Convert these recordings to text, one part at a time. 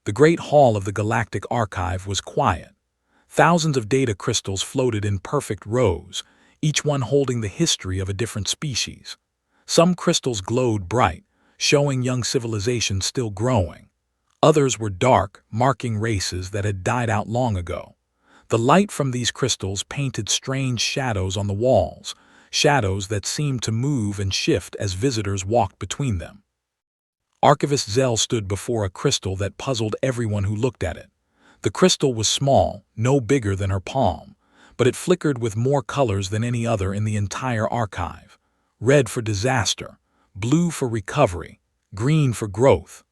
The great hall of the Galactic Archive was quiet. Thousands of data crystals floated in perfect rows, each one holding the history of a different species. Some crystals glowed bright, showing young civilizations still growing. Others were dark, marking races that had died out long ago. The light from these crystals painted strange shadows on the walls, shadows that seemed to move and shift as visitors walked between them. Archivist Zell stood before a crystal that puzzled everyone who looked at it. The crystal was small, no bigger than her palm, but it flickered with more colors than any other in the entire archive. Red for disaster, blue for recovery, green for growth.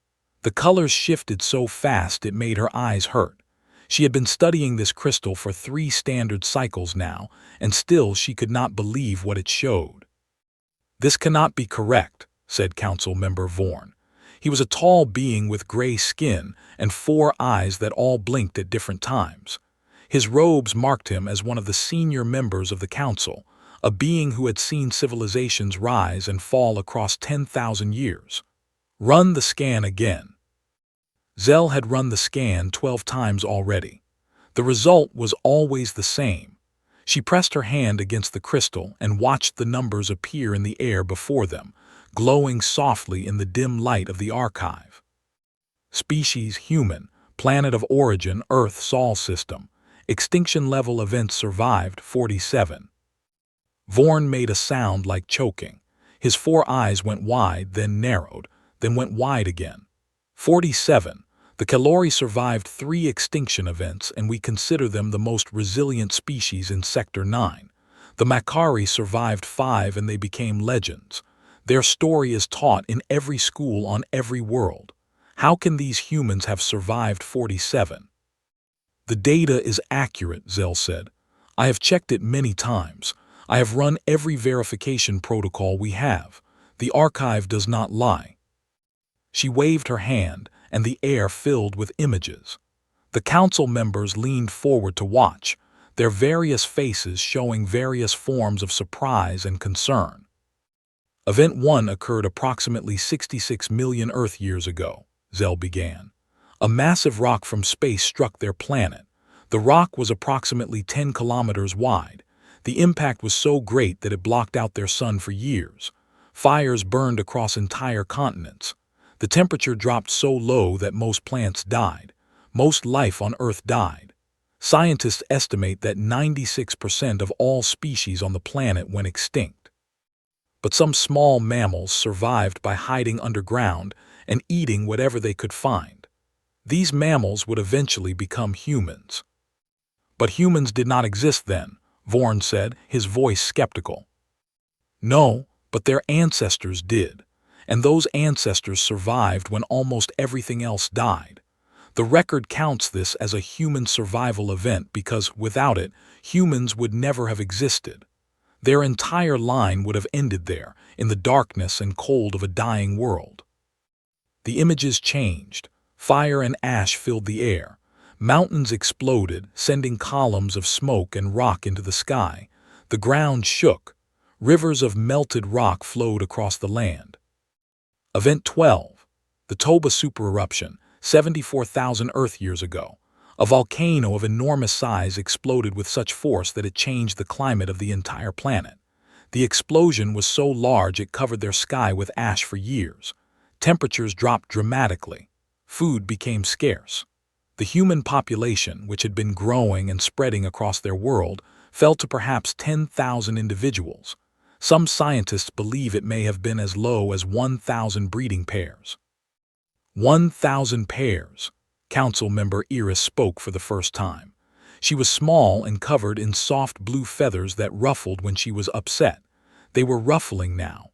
The colors shifted so fast it made her eyes hurt. She had been studying this crystal for 3 standard cycles now, and still she could not believe what it showed. "This cannot be correct," said Council Member Vorn. He was a tall being with gray skin and 4 eyes that all blinked at different times. His robes marked him as one of the senior members of the council, a being who had seen civilizations rise and fall across 10,000 years. "Run the scan again." Zell had run the scan 12 times already. The result was always the same. She pressed her hand against the crystal and watched the numbers appear in the air before them, glowing softly in the dim light of the archive. Species human, planet of origin Earth Sol system, extinction level events survived 47. Vorn made a sound like choking. His 4 eyes went wide, then narrowed, then went wide again. 47. The Kalori survived 3 extinction events, and we consider them the most resilient species in Sector 9. The Makari survived 5 and they became legends. Their story is taught in every school on every world. How can these humans have survived 47? "The data is accurate," Zell said. "I have checked it many times. I have run every verification protocol we have. The archive does not lie." She waved her hand, and the air filled with images. The council members leaned forward to watch, their various faces showing various forms of surprise and concern. Event 1 occurred approximately 66 million Earth years ago, Zell began. A massive rock from space struck their planet. The rock was approximately 10 kilometers wide. The impact was so great that it blocked out their sun for years. Fires burned across entire continents. The temperature dropped so low that most plants died. Most life on Earth died. Scientists estimate that 96% of all species on the planet went extinct. But some small mammals survived by hiding underground and eating whatever they could find. These mammals would eventually become humans. "But humans did not exist then," Vorn said, his voice skeptical. "No, but their ancestors did. And those ancestors survived when almost everything else died. The record counts this as a human survival event because, without it, humans would never have existed. Their entire line would have ended there, in the darkness and cold of a dying world." The images changed. Fire and ash filled the air. Mountains exploded, sending columns of smoke and rock into the sky. The ground shook. Rivers of melted rock flowed across the land. Event 12. The Toba supereruption, 74,000 Earth years ago. A volcano of enormous size exploded with such force that it changed the climate of the entire planet. The explosion was so large it covered their sky with ash for years. Temperatures dropped dramatically. Food became scarce. The human population, which had been growing and spreading across their world, fell to perhaps 10,000 individuals. Some scientists believe it may have been as low as 1,000 breeding pairs. 1,000 pairs. Council member Iris spoke for the first time. She was small and covered in soft blue feathers that ruffled when she was upset. They were ruffling now.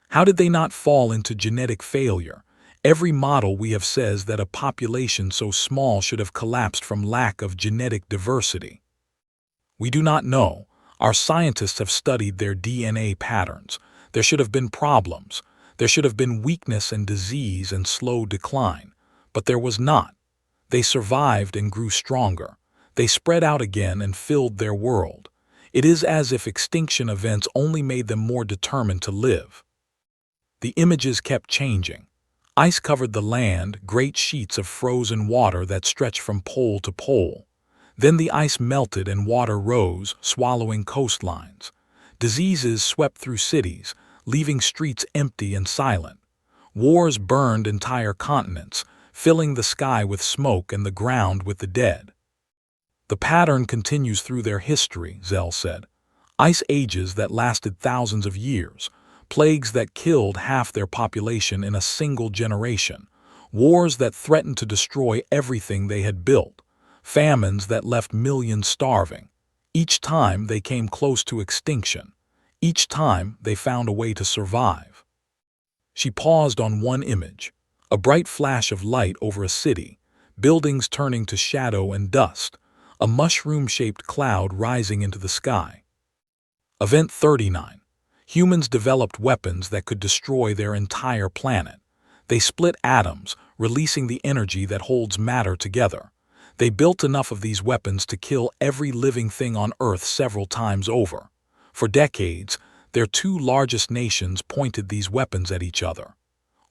How did they not fall into genetic failure? Every model we have says that a population so small should have collapsed from lack of genetic diversity. We do not know. Our scientists have studied their DNA patterns. There should have been problems. There should have been weakness and disease and slow decline. But there was not. They survived and grew stronger. They spread out again and filled their world. It is as if extinction events only made them more determined to live. The images kept changing. Ice covered the land, great sheets of frozen water that stretched from pole to pole. Then the ice melted and water rose, swallowing coastlines. Diseases swept through cities, leaving streets empty and silent. Wars burned entire continents, filling the sky with smoke and the ground with the dead. The pattern continues through their history, Zell said. Ice ages that lasted thousands of years, plagues that killed half their population in a single generation, wars that threatened to destroy everything they had built, famines that left millions starving. Each time they came close to extinction. Each time they found a way to survive. She paused on one image, a bright flash of light over a city, buildings turning to shadow and dust, a mushroom-shaped cloud rising into the sky. Event 39. Humans developed weapons that could destroy their entire planet. They split atoms, releasing the energy that holds matter together. They built enough of these weapons to kill every living thing on Earth several times over. For decades, their two largest nations pointed these weapons at each other.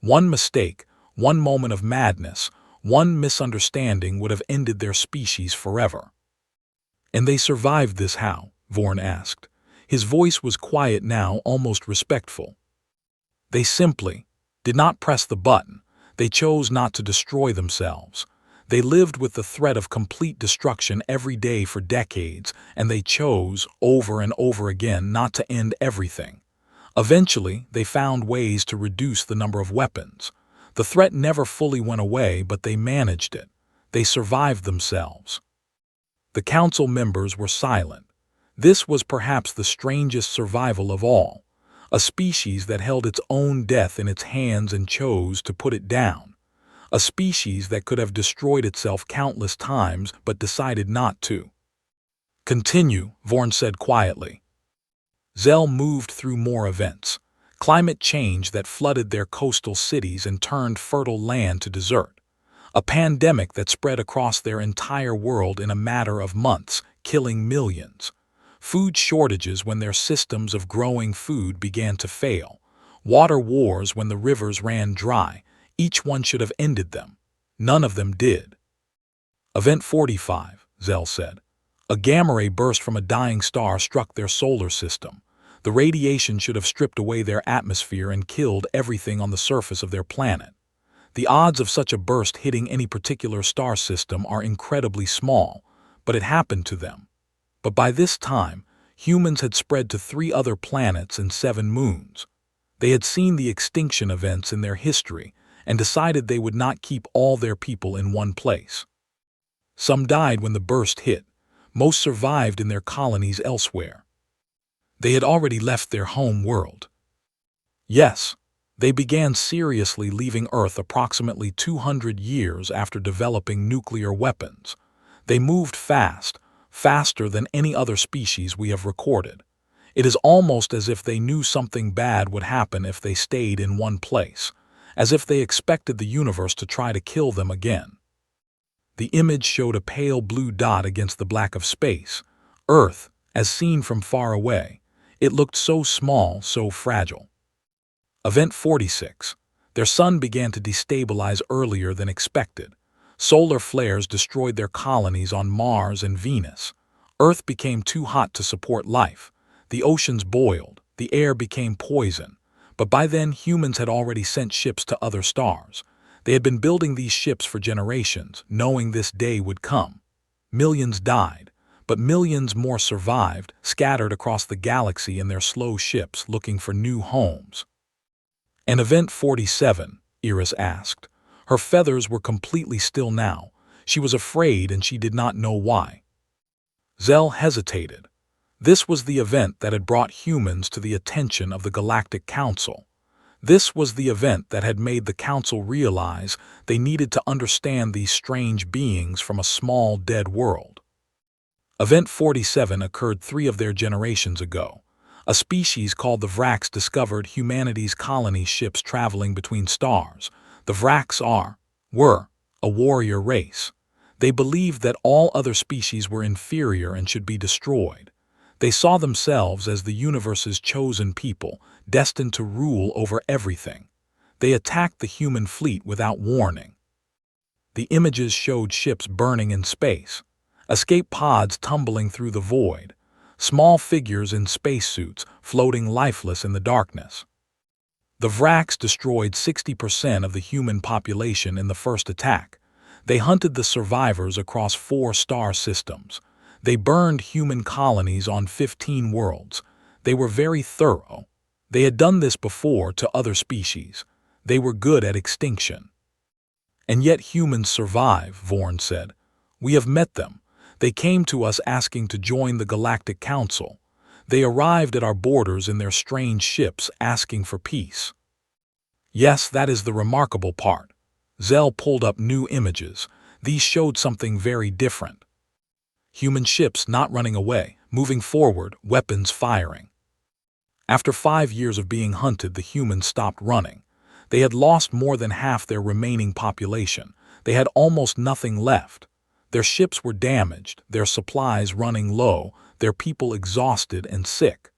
One mistake, one moment of madness, one misunderstanding would have ended their species forever. And they survived this how? Vorn asked. His voice was quiet now, almost respectful. They simply did not press the button. They chose not to destroy themselves. They lived with the threat of complete destruction every day for decades, and they chose, over and over again, not to end everything. Eventually, they found ways to reduce the number of weapons. The threat never fully went away, but they managed it. They survived themselves. The council members were silent. This was perhaps the strangest survival of all. A species that held its own death in its hands and chose to put it down. A species that could have destroyed itself countless times but decided not to. Continue, Vorn said quietly. Zell moved through more events. Climate change that flooded their coastal cities and turned fertile land to desert. A pandemic that spread across their entire world in a matter of months, killing millions. Food shortages when their systems of growing food began to fail. Water wars when the rivers ran dry. Each one should have ended them. None of them did. Event 45, Zell said. A gamma ray burst from a dying star struck their solar system. The radiation should have stripped away their atmosphere and killed everything on the surface of their planet. The odds of such a burst hitting any particular star system are incredibly small, but it happened to them. But by this time, humans had spread to 3 other planets and 7 moons. They had seen the extinction events in their history and decided they would not keep all their people in one place. Some died when the burst hit. Most survived in their colonies elsewhere. They had already left their home world. Yes, they began seriously leaving Earth approximately 200 years after developing nuclear weapons. They moved fast, faster than any other species we have recorded. It is almost as if they knew something bad would happen if they stayed in one place, as if they expected the universe to try to kill them again. The image showed a pale blue dot against the black of space, Earth, as seen from far away. It looked so small, so fragile. Event 46. Their sun began to destabilize earlier than expected. Solar flares destroyed their colonies on Mars and Venus. Earth became too hot to support life. The oceans boiled. The air became poison. But by then, humans had already sent ships to other stars. They had been building these ships for generations, knowing this day would come. Millions died, but millions more survived, scattered across the galaxy in their slow ships looking for new homes. And Event 47, Iris asked. Her feathers were completely still now. She was afraid and she did not know why. Zell hesitated. This was the event that had brought humans to the attention of the Galactic Council. This was the event that had made the Council realize they needed to understand these strange beings from a small, dead world. Event 47 occurred 3 of their generations ago. A species called the Vrax discovered humanity's colony ships traveling between stars. The Vrax were a warrior race. They believed that all other species were inferior and should be destroyed. They saw themselves as the universe's chosen people, destined to rule over everything. They attacked the human fleet without warning. The images showed ships burning in space, escape pods tumbling through the void, small figures in spacesuits floating lifeless in the darkness. The Vraks destroyed 60% of the human population in the first attack. They hunted the survivors across 4 star systems. They burned human colonies on 15 worlds. They were very thorough. They had done this before to other species. They were good at extinction. And yet humans survive, Vorn said. We have met them. They came to us asking to join the Galactic Council. They arrived at our borders in their strange ships asking for peace. Yes, that is the remarkable part. Zell pulled up new images. These showed something very different. Human ships not running away, moving forward, weapons firing. After 5 years of being hunted, the humans stopped running. They had lost more than half their remaining population. They had almost nothing left. Their ships were damaged, their supplies running low, their people exhausted and sick.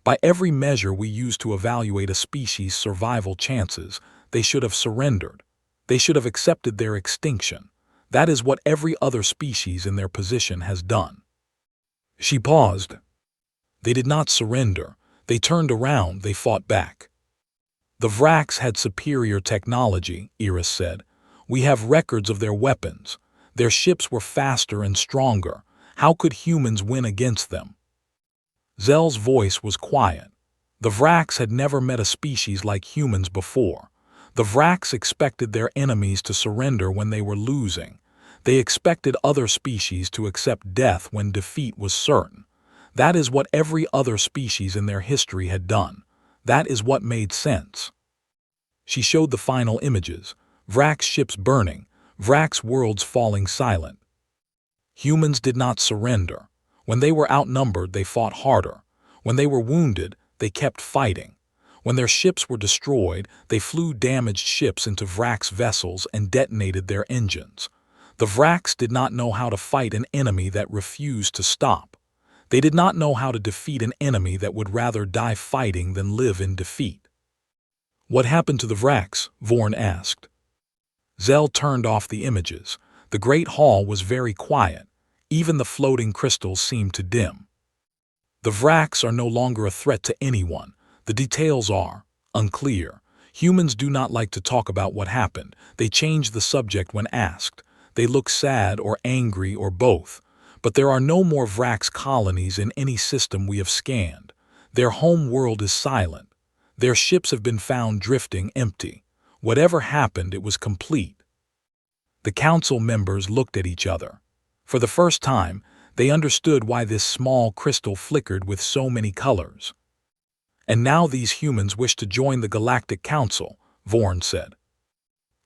By every measure we use to evaluate a species' survival chances, they should have surrendered. They should have accepted their extinction. That is what every other species in their position has done. She paused. They did not surrender. They turned around, they fought back. The Vraks had superior technology, Iris said. We have records of their weapons. Their ships were faster and stronger. How could humans win against them? Zell's voice was quiet. The Vraks had never met a species like humans before. The Vraks expected their enemies to surrender when they were losing. They expected other species to accept death when defeat was certain. That is what every other species in their history had done. That is what made sense. She showed the final images. Vraks ships burning, Vraks worlds falling silent. Humans did not surrender. When they were outnumbered, they fought harder. When they were wounded, they kept fighting. When their ships were destroyed, they flew damaged ships into Vraks vessels and detonated their engines. The Vraks did not know how to fight an enemy that refused to stop. They did not know how to defeat an enemy that would rather die fighting than live in defeat. What happened to the Vraks? Vorn asked. Zell turned off the images. The great hall was very quiet. Even the floating crystals seemed to dim. The Vraks are no longer a threat to anyone. The details are unclear. Humans do not like to talk about what happened. They change the subject when asked. They look sad or angry or both. But there are no more Vraks colonies in any system we have scanned. Their home world is silent. Their ships have been found drifting empty. Whatever happened, it was complete. The council members looked at each other. For the first time, they understood why this small crystal flickered with so many colors. And now these humans wish to join the Galactic Council, Vorn said.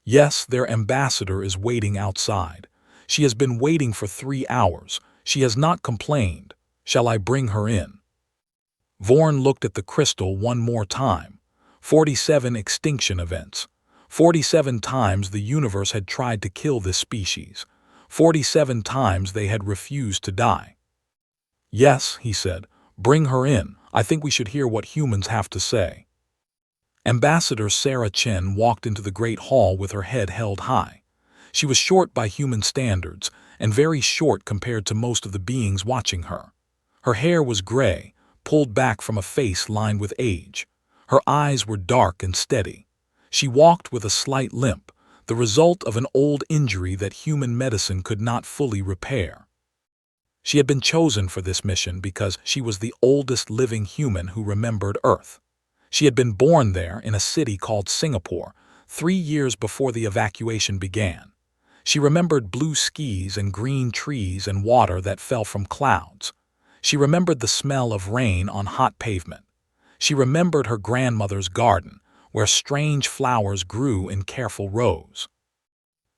Yes, their ambassador is waiting outside. She has been waiting for 3 hours. She has not complained. Shall I bring her in? Vorn looked at the crystal one more time. 47 extinction events. 47 times the universe had tried to kill this species. 47 times they had refused to die. Yes, he said, bring her in. I think we should hear what humans have to say. Ambassador Sarah Chen walked into the great hall with her head held high. She was short by human standards, and very short compared to most of the beings watching her. Her hair was gray, pulled back from a face lined with age. Her eyes were dark and steady. She walked with a slight limp, the result of an old injury that human medicine could not fully repair. She had been chosen for this mission because she was the oldest living human who remembered Earth. She had been born there in a city called Singapore, 3 years before the evacuation began. She remembered blue skies and green trees and water that fell from clouds. She remembered the smell of rain on hot pavement. She remembered her grandmother's garden, where strange flowers grew in careful rows.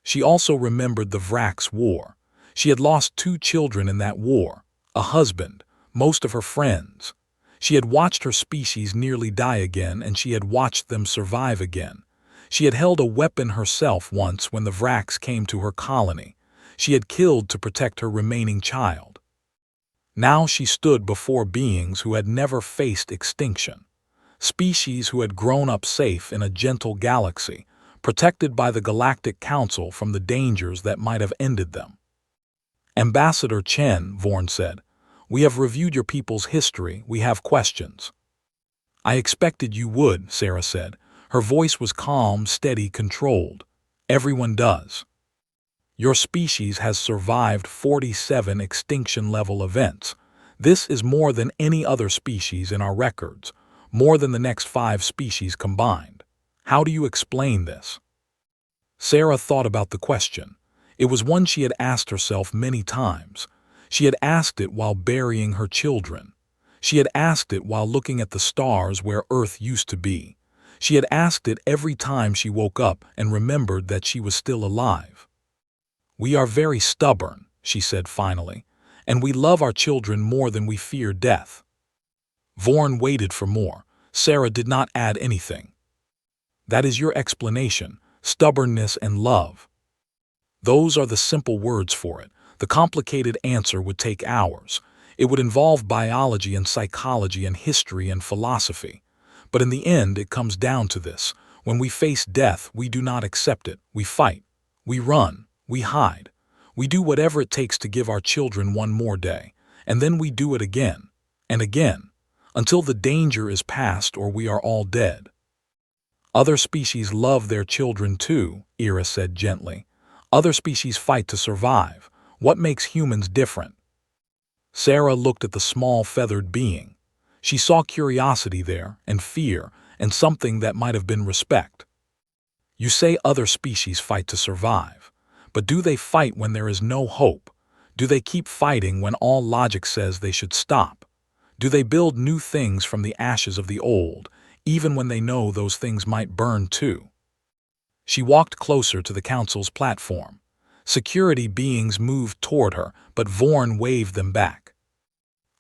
She also remembered the Vraks War. She had lost 2 children in that war, a husband, most of her friends. She had watched her species nearly die again, and she had watched them survive again. She had held a weapon herself once when the Vraks came to her colony. She had killed to protect her remaining child. Now she stood before beings who had never faced extinction. species who had grown up safe in a gentle galaxy, protected by the Galactic Council from the dangers that might have ended them. Ambassador Chen, Vorn said, "We have reviewed your people's history. We have questions." "I expected you would," Sarah said. Her voice was calm, steady, controlled. "Everyone does. Your species has survived 47 extinction-level events. This is more than any other species in our records, more than the next 5 species combined. How do you explain this?" Sarah thought about the question. It was one she had asked herself many times. She had asked it while burying her children. She had asked it while looking at the stars where Earth used to be. She had asked it every time she woke up and remembered that she was still alive. "We are very stubborn," she said finally, "and we love our children more than we fear death." Vorn waited for more. Sarah did not add anything. "That is your explanation, stubbornness and love. Those are the simple words for it. The complicated answer would take hours. It would involve biology and psychology and history and philosophy. But in the end, it comes down to this. When we face death, we do not accept it. We fight. We run. We hide. We do whatever it takes to give our children one more day. And then we do it again and again, until the danger is past or we are all dead." "Other species love their children too," Ira said gently. "Other species fight to survive. What makes humans different?" Sarah looked at the small feathered being. She saw curiosity there, and fear, and something that might have been respect. "You say other species fight to survive. But do they fight when there is no hope? Do they keep fighting when all logic says they should stop? Do they build new things from the ashes of the old, even when they know those things might burn too?" She walked closer to the council's platform. Security beings moved toward her, but Vorn waved them back.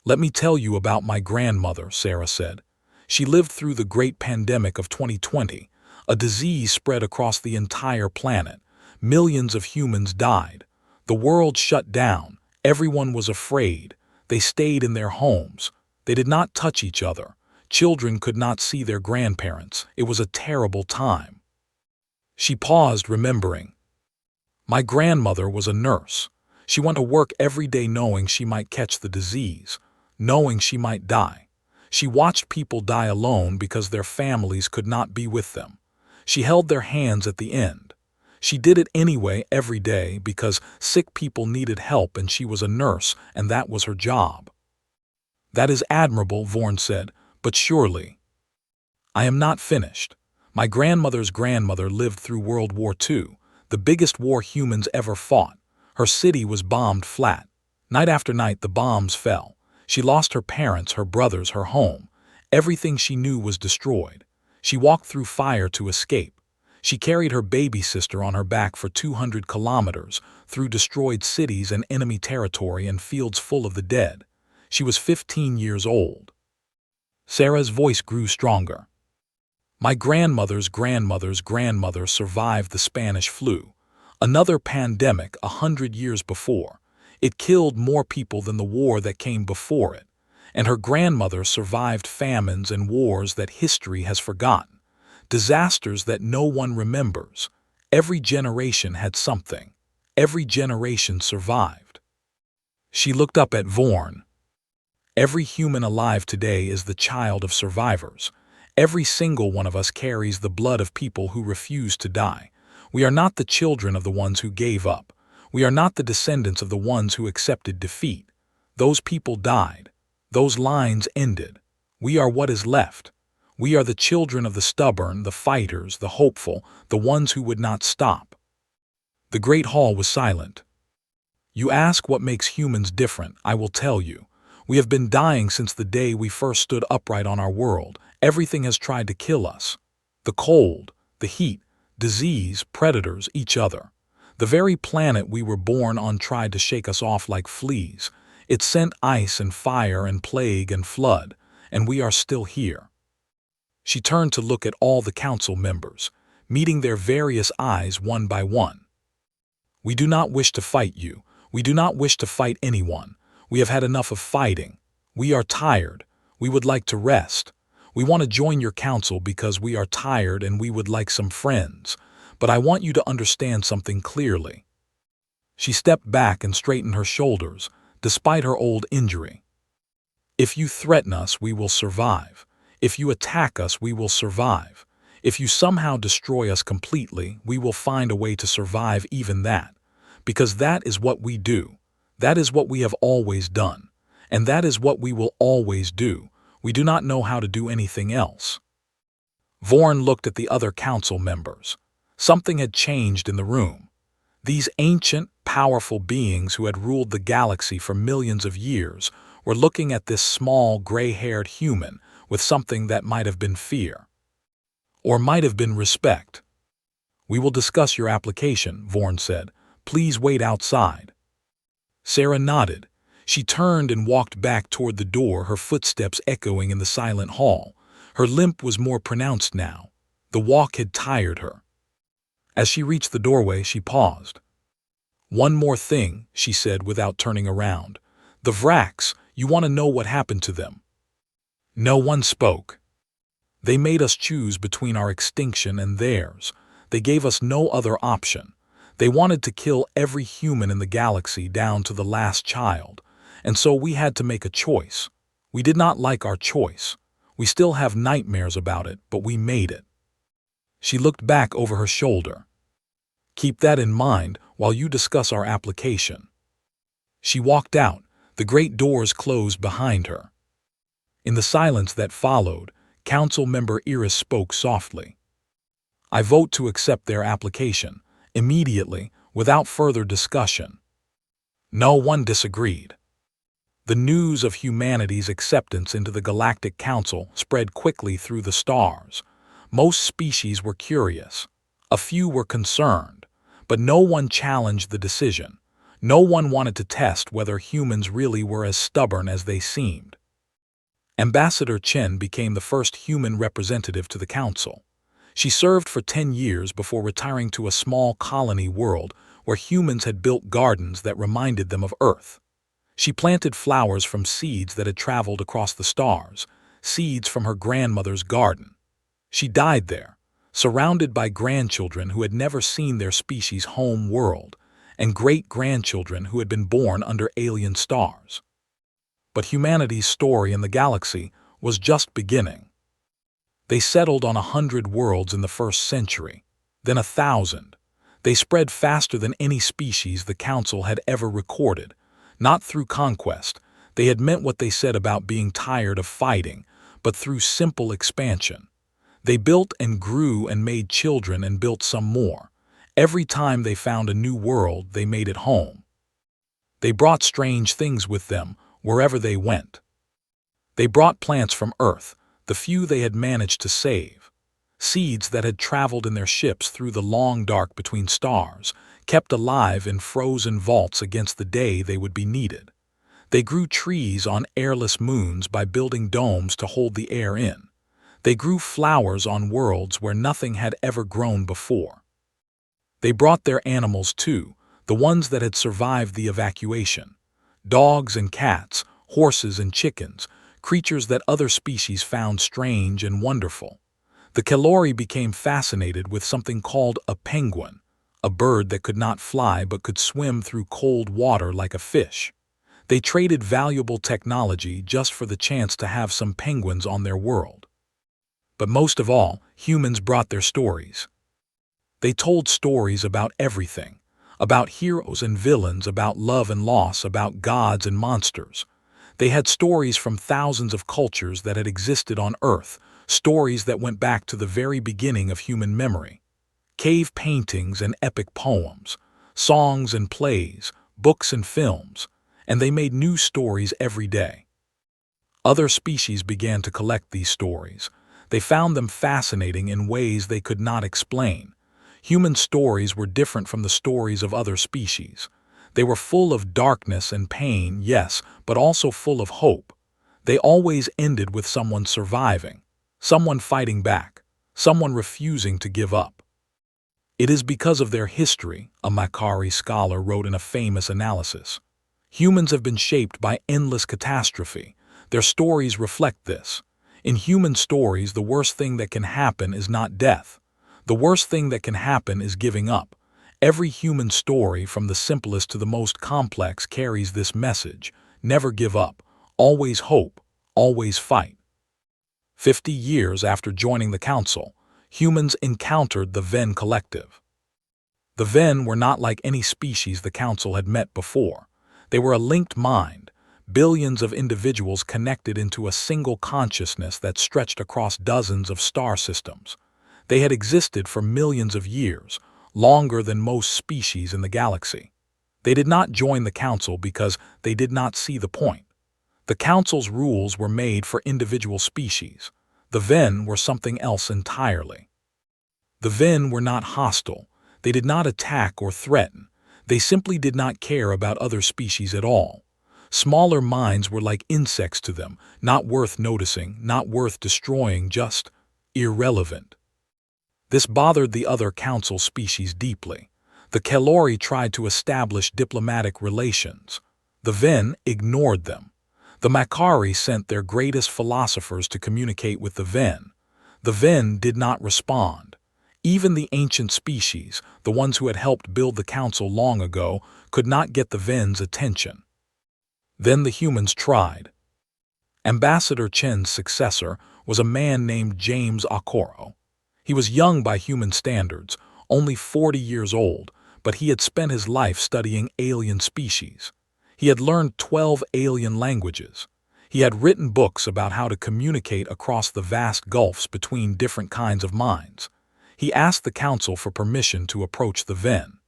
"Let me tell you about my grandmother," Sarah said. "She lived through the great pandemic of 2020. A disease spread across the entire planet. Millions of humans died. The world shut down. Everyone was afraid. They stayed in their homes. They did not touch each other. Children could not see their grandparents. It was a terrible time." She paused, remembering. "My grandmother was a nurse. She went to work every day knowing she might catch the disease, knowing she might die. She watched people die alone because their families could not be with them. She held their hands at the end. She did it anyway every day because sick people needed help and she was a nurse and that was her job." "That is admirable," Vorn said, "but surely—" "I am not finished. My grandmother's grandmother lived through World War II, the biggest war humans ever fought. Her city was bombed flat. Night after night the bombs fell. She lost her parents, her brothers, her home. Everything she knew was destroyed. She walked through fire to escape. She carried her baby sister on her back for 200 kilometers, through destroyed cities and enemy territory and fields full of the dead. She was 15 years old." Sarah's voice grew stronger. "My grandmother's grandmother's grandmother survived the Spanish flu, another pandemic 100 years before. It killed more people than the war that came before it. And her grandmother survived famines and wars that history has forgotten. Disasters that no one remembers. Every generation had something. Every generation survived." She looked up at Vorn. "Every human alive today is the child of survivors. Every single one of us carries the blood of people who refused to die. We are not the children of the ones who gave up. We are not the descendants of the ones who accepted defeat. Those people died. Those lines ended. We are what is left. We are the children of the stubborn, the fighters, the hopeful, the ones who would not stop." The great hall was silent. "You ask what makes humans different, I will tell you. We have been dying since the day we first stood upright on our world. Everything has tried to kill us. The cold, the heat, disease, predators, each other. The very planet we were born on tried to shake us off like fleas. It sent ice and fire and plague and flood, and we are still here." She turned to look at all the council members, meeting their various eyes one by one. "We do not wish to fight you. We do not wish to fight anyone. We have had enough of fighting. We are tired. We would like to rest. We want to join your council because we are tired and we would like some friends, but I want you to understand something clearly." She stepped back and straightened her shoulders, despite her old injury. "If you threaten us, we will survive. If you attack us, we will survive. If you somehow destroy us completely, we will find a way to survive even that. Because that is what we do. That is what we have always done. And that is what we will always do. We do not know how to do anything else." Vorn looked at the other council members. Something had changed in the room. These ancient, powerful beings who had ruled the galaxy for millions of years were looking at this small, gray-haired human with something that might have been fear. Or might have been respect. "We will discuss your application," Vorn said. "Please wait outside." Sarah nodded. She turned and walked back toward the door, her footsteps echoing in the silent hall. Her limp was more pronounced now. The walk had tired her. As she reached the doorway, she paused. "One more thing," she said without turning around. "The Vraks, you want to know what happened to them?" No one spoke. "They made us choose between our extinction and theirs. They gave us no other option. They wanted to kill every human in the galaxy down to the last child, and so we had to make a choice. We did not like our choice. We still have nightmares about it, but we made it." She looked back over her shoulder. "Keep that in mind while you discuss our application." She walked out, the great doors closed behind her. In the silence that followed, Council Member Iris spoke softly. "I vote to accept their application, immediately, without further discussion." No one disagreed. The news of humanity's acceptance into the Galactic Council spread quickly through the stars. Most species were curious. A few were concerned. But no one challenged the decision. No one wanted to test whether humans really were as stubborn as they seemed. Ambassador Chen became the first human representative to the council. She served for 10 years before retiring to a small colony world where humans had built gardens that reminded them of Earth. She planted flowers from seeds that had traveled across the stars, seeds from her grandmother's garden. She died there, surrounded by grandchildren who had never seen their species' home world, and great-grandchildren who had been born under alien stars. But humanity's story in the galaxy was just beginning. They settled on 100 worlds in the first century, then 1,000. They spread faster than any species the Council had ever recorded. Not through conquest, they had meant what they said about being tired of fighting, but through simple expansion. They built and grew and made children and built some more. Every time they found a new world, they made it home. They brought strange things with them wherever they went. They brought plants from Earth, the few they had managed to save. Seeds that had traveled in their ships through the long dark between stars, kept alive in frozen vaults against the day they would be needed. They grew trees on airless moons by building domes to hold the air in. They grew flowers on worlds where nothing had ever grown before. They brought their animals too, the ones that had survived the evacuation. Dogs and cats, horses and chickens, creatures that other species found strange and wonderful. The Kalori became fascinated with something called a penguin, a bird that could not fly but could swim through cold water like a fish. They traded valuable technology just for the chance to have some penguins on their world. But most of all, humans brought their stories. They told stories about everything, about heroes and villains, about love and loss, about gods and monsters. They had stories from thousands of cultures that had existed on Earth, stories that went back to the very beginning of human memory. Cave paintings and epic poems, songs and plays, books and films, and they made new stories every day. Other species began to collect these stories. They found them fascinating in ways they could not explain. Human stories were different from the stories of other species. They were full of darkness and pain, yes, but also full of hope. They always ended with someone surviving, someone fighting back, someone refusing to give up. It is because of their history, a Makari scholar wrote in a famous analysis. Humans have been shaped by endless catastrophe. Their stories reflect this. In human stories, the worst thing that can happen is not death. The worst thing that can happen is giving up. Every human story, from the simplest to the most complex, carries this message: never give up, always hope, always fight. 50 years after joining the Council, humans encountered the Venn Collective. The Venn were not like any species the Council had met before. They were a linked mind, billions of individuals connected into a single consciousness that stretched across dozens of star systems. They had existed for millions of years, longer than most species in the galaxy. They did not join the Council because they did not see the point. The Council's rules were made for individual species. The Venn were something else entirely. The Venn were not hostile. They did not attack or threaten. They simply did not care about other species at all. Smaller minds were like insects to them, not worth noticing, not worth destroying, just irrelevant. This bothered the other Council species deeply. The Kelori tried to establish diplomatic relations. The Venn ignored them. The Makari sent their greatest philosophers to communicate with the Venn. The Venn did not respond. Even the ancient species, the ones who had helped build the Council long ago, could not get the Venn's attention. Then the humans tried. Ambassador Chen's successor was a man named James Okoro. He was young by human standards, only 40 years old, but he had spent his life studying alien species. He had learned 12 alien languages. He had written books about how to communicate across the vast gulfs between different kinds of minds. He asked the Council for permission to approach the Venn.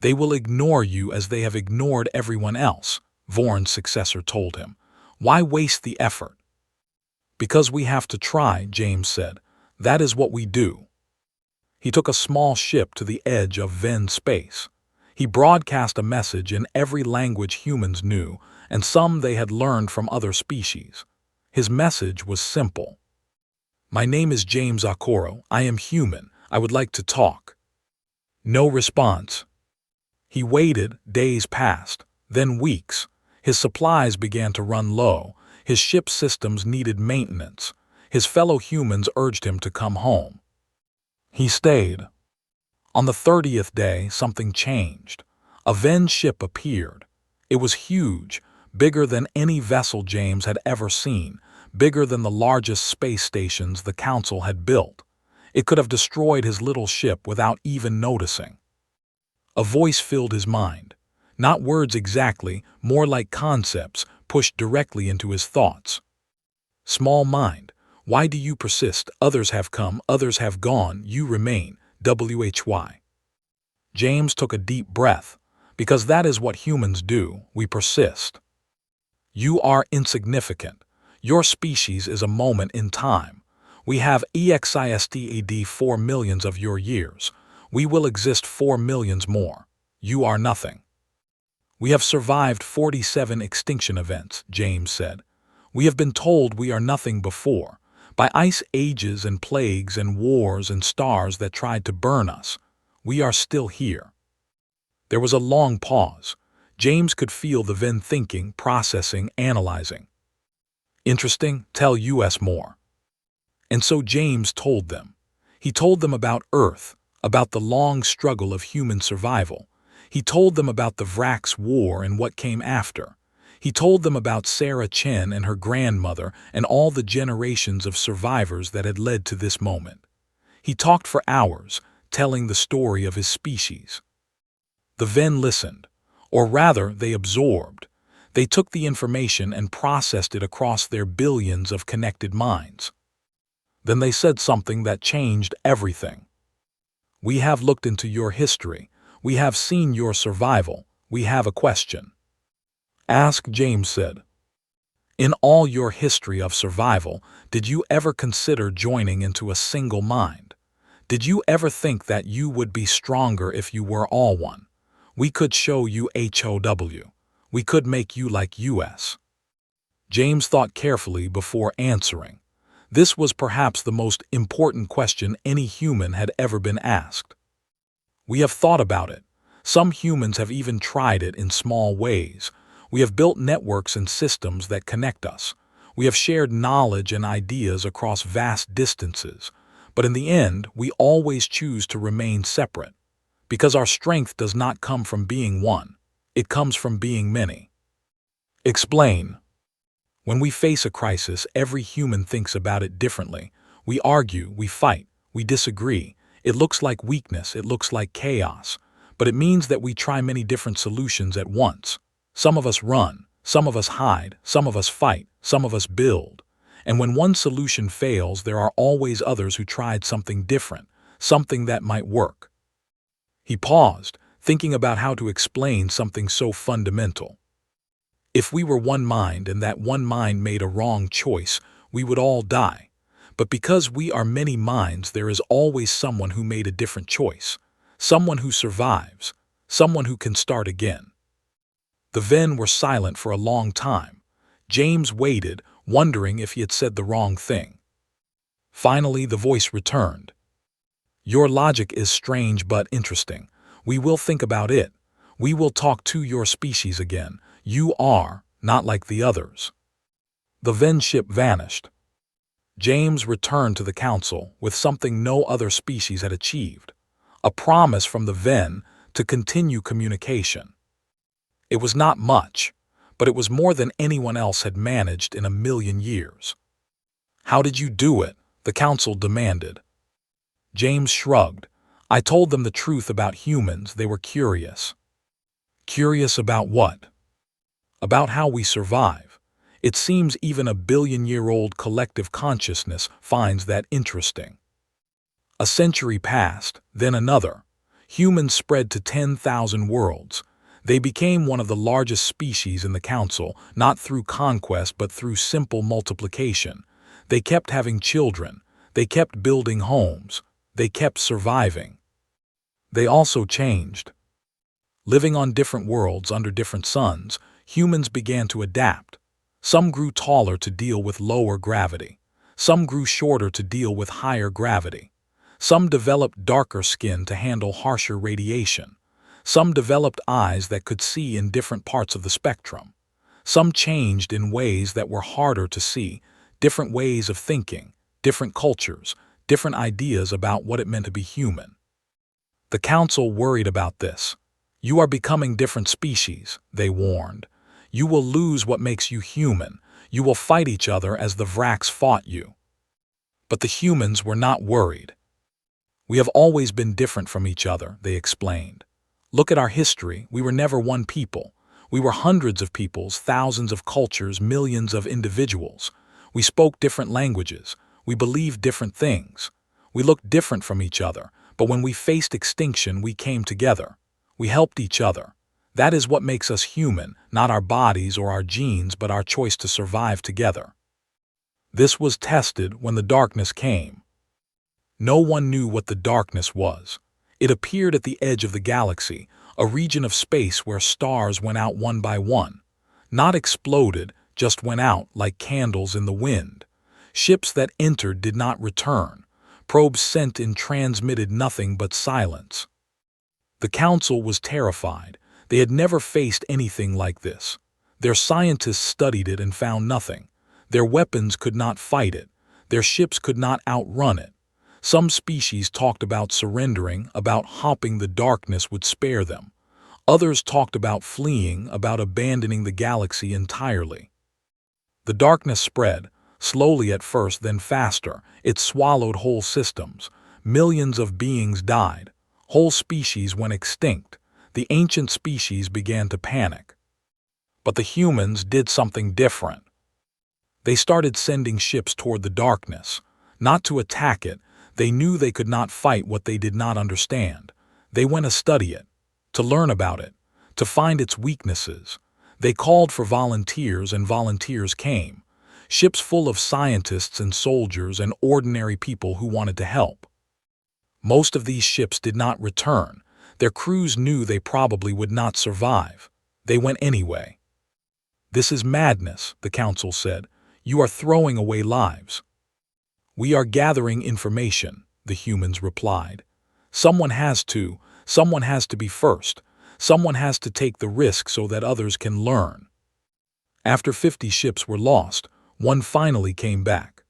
"They will ignore you as they have ignored everyone else," Vorn's successor told him. "Why waste the effort?" "Because we have to try," James said. "That is what we do." He took a small ship to the edge of Venn space. He broadcast a message in every language humans knew, and some they had learned from other species. His message was simple. "My name is James Okoro. I am human. I would like to talk." No response. He waited. Days passed, then weeks. His supplies began to run low. His ship's systems needed maintenance. His fellow humans urged him to come home. He stayed. On the 30th day, something changed. A Venn ship appeared. It was huge, bigger than any vessel James had ever seen, bigger than the largest space stations the Council had built. It could have destroyed his little ship without even noticing. A voice filled his mind. Not words exactly, more like concepts pushed directly into his thoughts. "Small mind, why do you persist? Others have come, others have gone, you remain. HFY." James took a deep breath. "Because that is what humans do, we persist. You are insignificant. Your species is a moment in time. We have exist 4 millions of your years. We will exist 4 millions more. You are nothing." "We have survived 47 extinction events," James said. "We have been told we are nothing before, by ice ages and plagues and wars and stars that tried to burn us. We are still here." There was a long pause. James could feel the Venn thinking, processing, analyzing. "Interesting, tell us more." And so James told them. He told them about Earth, about the long struggle of human survival. He told them about the Vrax War and what came after. He told them about Sarah Chen and her grandmother and all the generations of survivors that had led to this moment. He talked for hours, telling the story of his species. The Venn listened, or rather, they absorbed. They took the information and processed it across their billions of connected minds. Then they said something that changed everything. "We have looked into your history. We have seen your survival. We have a question." "Ask," James said. "In all your history of survival, did you ever consider joining into a single mind? Did you ever think that you would be stronger if you were all one? We could show you HOW. We could make you like us." James thought carefully before answering. This was perhaps the most important question any human had ever been asked. "We have thought about it. Some humans have even tried it in small ways. We have built networks and systems that connect us. We have shared knowledge and ideas across vast distances, but in the end, we always choose to remain separate, because our strength does not come from being one. It comes from being many. Explain. When we face a crisis, every human thinks about it differently. We argue, we fight, we disagree. It looks like weakness, it looks like chaos, but it means that we try many different solutions at once. Some of us run, some of us hide, some of us fight, some of us build. And when one solution fails, there are always others who tried something different, something that might work. He paused, thinking about how to explain something so fundamental. If we were one mind and that one mind made a wrong choice, we would all die. But because we are many minds, there is always someone who made a different choice, someone who survives, someone who can start again. The men were silent for a long time. James waited, wondering if he had said the wrong thing. Finally, the voice returned. Your logic is strange but interesting. We will think about it. We will talk to your species again. You are not like the others. The Ven ship vanished. James returned to the council with something no other species had achieved, a promise from the Ven to continue communication. It was not much, but it was more than anyone else had managed in 1,000,000 years. How did you do it? The council demanded. James shrugged. I told them the truth about humans. They were curious. Curious about what? About how we survive. It seems even a 1,000,000,000-year-old collective consciousness finds that interesting. A century passed, then another. Humans spread to 10,000 worlds. They became one of the largest species in the council, not through conquest but through simple multiplication. They kept having children. They kept building homes. They kept surviving. They also changed. Living on different worlds under different suns, humans began to adapt. Some grew taller to deal with lower gravity. Some grew shorter to deal with higher gravity. Some developed darker skin to handle harsher radiation. Some developed eyes that could see in different parts of the spectrum. Some changed in ways that were harder to see, different ways of thinking, different cultures, different ideas about what it meant to be human. The council worried about this. You are becoming different species, they warned. You will lose what makes you human. You will fight each other as the Vraks fought you. But the humans were not worried. We have always been different from each other, they explained. Look at our history. We were never one people. We were hundreds of peoples, thousands of cultures, millions of individuals. We spoke different languages. We believed different things. We looked different from each other, but when we faced extinction, we came together. We helped each other. That is what makes us human, not our bodies or our genes, but our choice to survive together. This was tested when the darkness came. No one knew what the darkness was. It appeared at the edge of the galaxy, a region of space where stars went out one by one. Not exploded, just went out like candles in the wind. Ships that entered did not return. Probes sent in transmitted nothing but silence. The council was terrified. They had never faced anything like this. Their scientists studied it and found nothing. Their weapons could not fight it. Their ships could not outrun it. Some species talked about surrendering, about hoping the darkness would spare them. Others talked about fleeing, about abandoning the galaxy entirely. The darkness spread, slowly at first, then faster. It swallowed whole systems. Millions of beings died. Whole species went extinct. The ancient species began to panic. But the humans did something different. They started sending ships toward the darkness, not to attack it. They knew they could not fight what they did not understand. They went to study it, to learn about it, to find its weaknesses. They called for volunteers, and volunteers came. Ships full of scientists and soldiers and ordinary people who wanted to help. Most of these ships did not return. Their crews knew they probably would not survive. They went anyway. This is madness, the council said. You are throwing away lives. We are gathering information, the humans replied. Someone has to be first. Someone has to take the risk so that others can learn. After 50 ships were lost, One finally came back.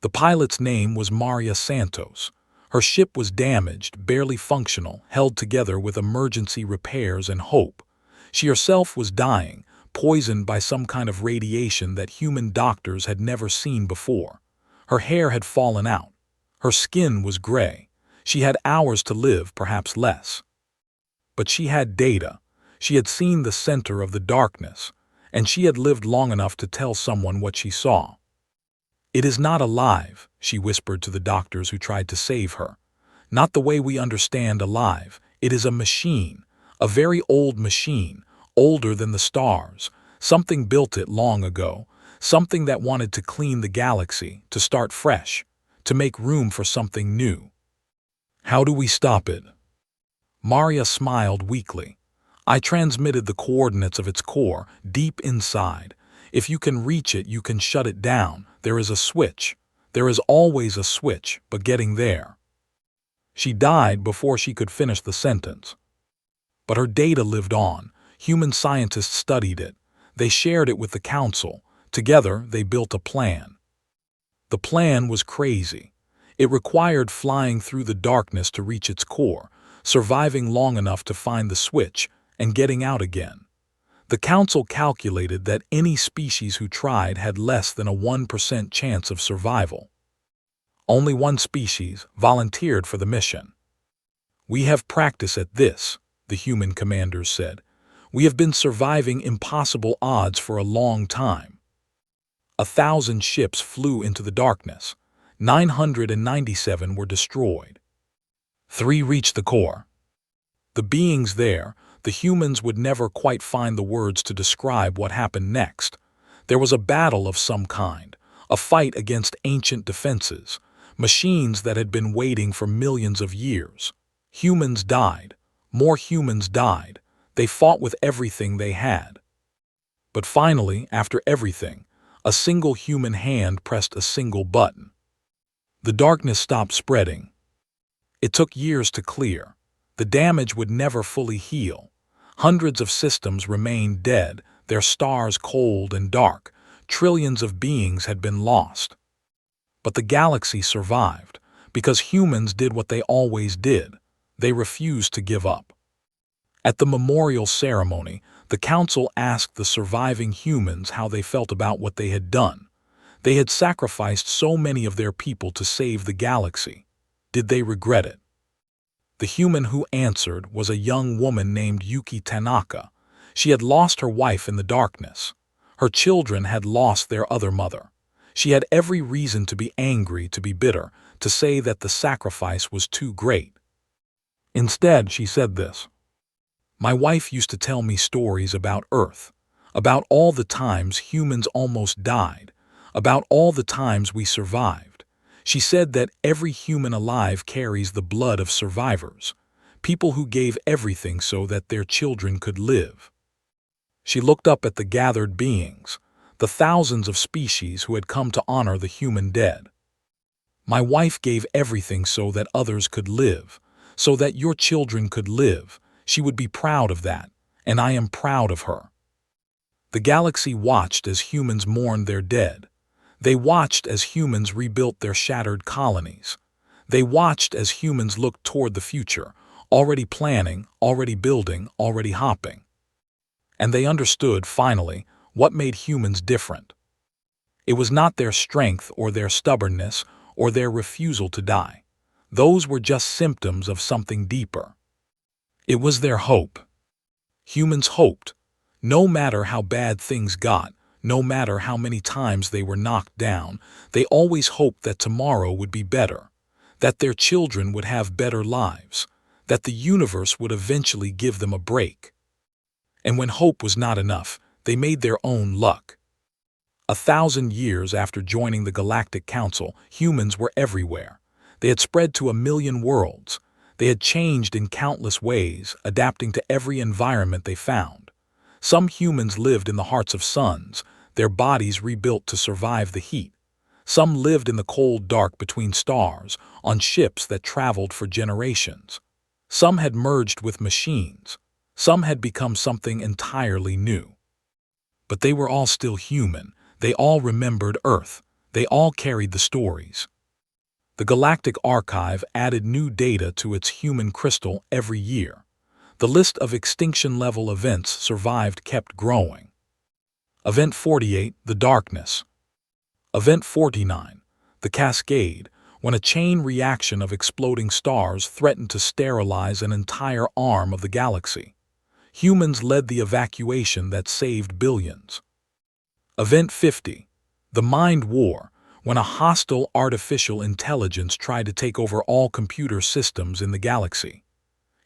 The pilot's name was Maria Santos. Her ship was damaged, barely functional, held together with emergency repairs and hope. She herself was dying, poisoned by some kind of radiation that human doctors had never seen before. Her hair had fallen out. Her skin was gray. She had hours to live, perhaps less. But she had data. She had seen the center of the darkness, and she had lived long enough to tell someone what she saw. "It is not alive," she whispered to the doctors who tried to save her. "Not the way we understand alive. It is a machine, a very old machine, older than the stars. Something built it long ago, something that wanted to clean the galaxy, to start fresh, to make room for something new. How do we stop it?" Maria smiled weakly. "I transmitted the coordinates of its core, deep inside. If you can reach it, you can shut it down. There is a switch. There is always a switch, but getting there." She died before she could finish the sentence. But her data lived on. Human scientists studied it. They shared it with the council. Together, they built a plan. The plan was crazy. It required flying through the darkness to reach its core, surviving long enough to find the switch, and getting out again. The council calculated that any species who tried had less than a 1% chance of survival. Only one species volunteered for the mission. "We have practice at this," the human commanders said. "We have been surviving impossible odds for a long time." 1,000 ships flew into the darkness. 997 were destroyed. 3 reached the core. The beings there, the humans, would never quite find the words to describe what happened next. There was a battle of some kind, a fight against ancient defenses, machines that had been waiting for millions of years. Humans died. More humans died. They fought with everything they had. But finally, after everything, a single human hand pressed a single button. The darkness stopped spreading. It took years to clear. The damage would never fully heal. Hundreds of systems remained dead, their stars cold and dark. Trillions of beings had been lost. But the galaxy survived, because humans did what they always did. They refused to give up. At the memorial ceremony, the council asked the surviving humans how they felt about what they had done. They had sacrificed so many of their people to save the galaxy. Did they regret it? The human who answered was a young woman named Yuki Tanaka. She had lost her wife in the darkness. Her children had lost their other mother. She had every reason to be angry, to be bitter, to say that the sacrifice was too great. Instead, she said this: "My wife used to tell me stories about Earth, about all the times humans almost died, about all the times we survived. She said that every human alive carries the blood of survivors, people who gave everything so that their children could live." She looked up at the gathered beings, the thousands of species who had come to honor the human dead. "My wife gave everything so that others could live, so that your children could live. She would be proud of that, and I am proud of her." The galaxy watched as humans mourned their dead. They watched as humans rebuilt their shattered colonies. They watched as humans looked toward the future, already planning, already building, already hopping. And they understood, finally, what made humans different. It was not their strength or their stubbornness or their refusal to die. Those were just symptoms of something deeper. It was their hope. Humans hoped. No matter how bad things got, no matter how many times they were knocked down, they always hoped that tomorrow would be better, that their children would have better lives, that the universe would eventually give them a break. And when hope was not enough, they made their own luck. 1,000 years after joining the Galactic Council, humans were everywhere. They had spread to 1,000,000 worlds. They had changed in countless ways, adapting to every environment they found. Some humans lived in the hearts of suns, their bodies rebuilt to survive the heat. Some lived in the cold dark between stars, on ships that traveled for generations. Some had merged with machines. Some had become something entirely new. But they were all still human. They all remembered Earth. They all carried the stories. The Galactic Archive added new data to its human crystal every year. The list of extinction-level events survived kept growing. Event 48, the Darkness. Event 49, the Cascade, when a chain reaction of exploding stars threatened to sterilize an entire arm of the galaxy. Humans led the evacuation that saved billions. Event 50, the Mind War, when a hostile artificial intelligence tried to take over all computer systems in the galaxy.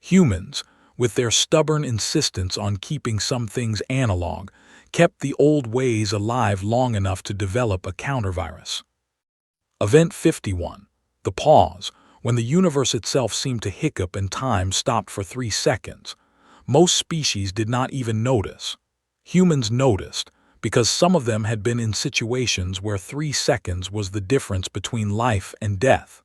Humans, with their stubborn insistence on keeping some things analog, kept the old ways alive long enough to develop a countervirus. Event 51, the Pause, when the universe itself seemed to hiccup and time stopped for 3 seconds. Most species did not even notice. Humans noticed, because some of them had been in situations where 3 seconds was the difference between life and death.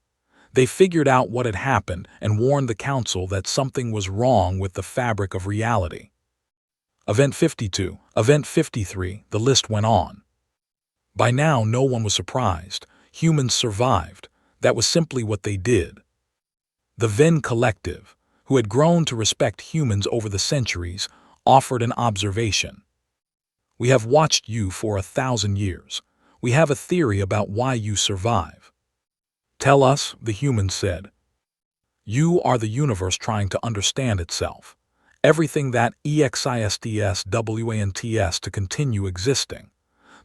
They figured out what had happened and warned the council that something was wrong with the fabric of reality. Event 52, Event 53, the list went on. By now, no one was surprised. Humans survived. That was simply what they did. The Venn Collective, who had grown to respect humans over the centuries, offered an observation. We have watched you for 1,000 years. We have a theory about why you survive. Tell us, the humans said. You are the universe trying to understand itself. Everything that exists wants to continue existing.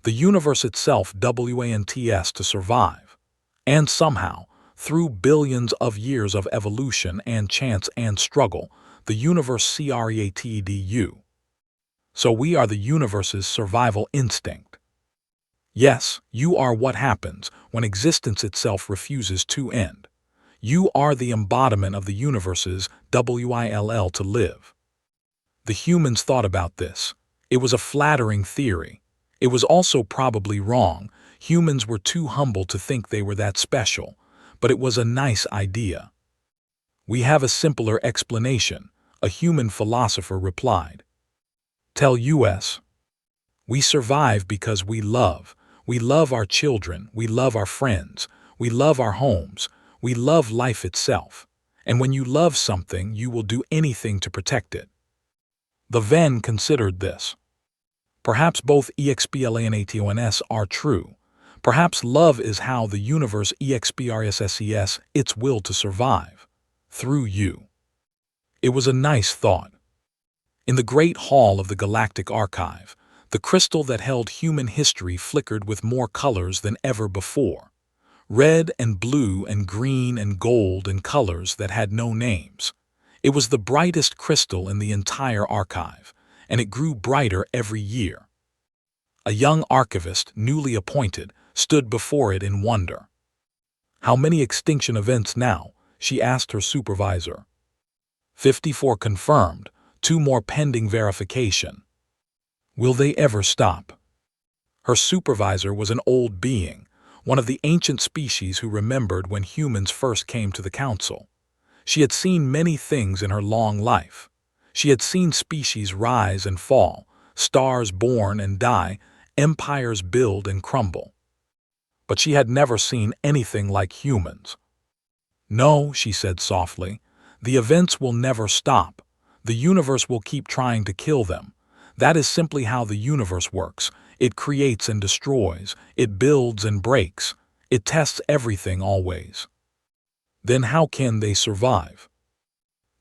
The universe itself wants to survive. And somehow, through billions of years of evolution and chance and struggle, the universe created. So we are the universe's survival instinct. Yes, you are what happens when existence itself refuses to end. You are the embodiment of the universe's will to live. The humans thought about this. It was a flattering theory. It was also probably wrong. Humans were too humble to think they were that special, but it was a nice idea. We have a simpler explanation, a human philosopher replied. Tell us. We survive because we love. We love our children, we love our friends, we love our homes, we love life itself. And when you love something, you will do anything to protect it. The Venn considered this. Perhaps both explanatons are true. Perhaps love is how the universe expresses its will to survive. Through you. It was a nice thought. In the Great Hall of the Galactic Archive, the crystal that held human history flickered with more colors than ever before. Red and blue and green and gold and colors that had no names. It was the brightest crystal in the entire archive, and it grew brighter every year. A young archivist, newly appointed, stood before it in wonder. How many extinction events now? She asked her supervisor. 54 confirmed, 2 more pending verification. Will they ever stop? Her supervisor was an old being, one of the ancient species who remembered when humans first came to the council. She had seen many things in her long life. She had seen species rise and fall, stars born and die, empires build and crumble. But she had never seen anything like humans. No, she said softly, the events will never stop. The universe will keep trying to kill them. That is simply how the universe works. It creates and destroys. It builds and breaks. It tests everything always. Then how can they survive?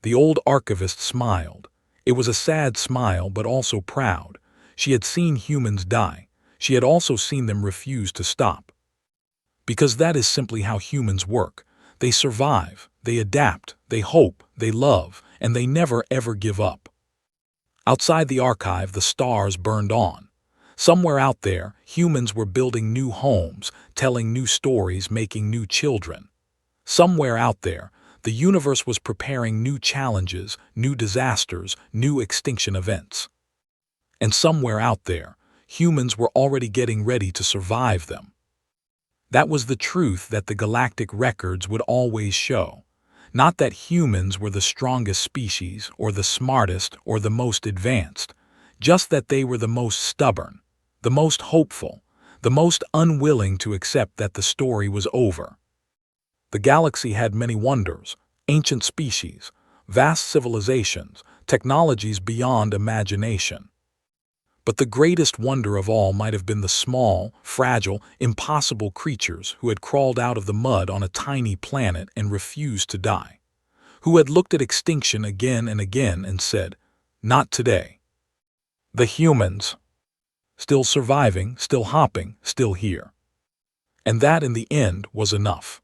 The old archivist smiled. It was a sad smile, but also proud. She had seen humans die. She had also seen them refuse to stop. Because that is simply how humans work. They survive, they adapt, they hope, they love, and they never ever give up. Outside the archive, the stars burned on. Somewhere out there, humans were building new homes, telling new stories, making new children. Somewhere out there, the universe was preparing new challenges, new disasters, new extinction events. And somewhere out there, humans were already getting ready to survive them. That was the truth that the galactic records would always show. Not that humans were the strongest species, or the smartest, or the most advanced, just that they were the most stubborn, the most hopeful, the most unwilling to accept that the story was over. The galaxy had many wonders, ancient species, vast civilizations, technologies beyond imagination. But the greatest wonder of all might have been the small, fragile, impossible creatures who had crawled out of the mud on a tiny planet and refused to die, who had looked at extinction again and again and said, "Not today." The humans, still surviving, still hopping, still here. And that in the end was enough.